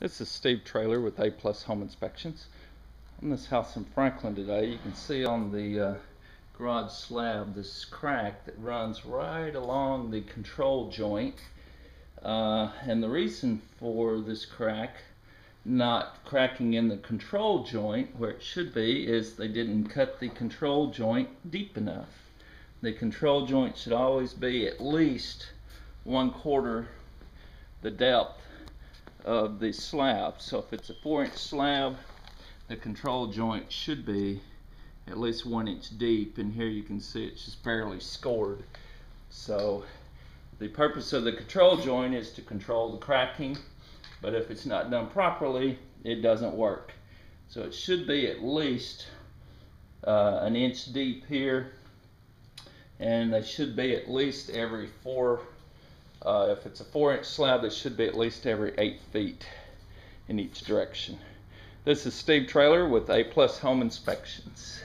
This is Steve Traylor with A Plus Home Inspections. On this house in Franklin today, you can see on the garage slab this crack that runs right along the control joint. And the reason for this crack not cracking in the control joint where it should be is they didn't cut the control joint deep enough. The control joint should always be at least 1/4 the depth of the slab. So if it's a 4-inch slab, the control joint should be at least 1 inch deep, and here you can see it's just barely scored. So the purpose of the control joint is to control the cracking, but if it's not done properly, it doesn't work. So it should be at least 1 inch deep here, and they should be at least every if it's a 4-inch slab, they should be at least every 8 feet in each direction. This is Steve Traylor with A Plus Home Inspections.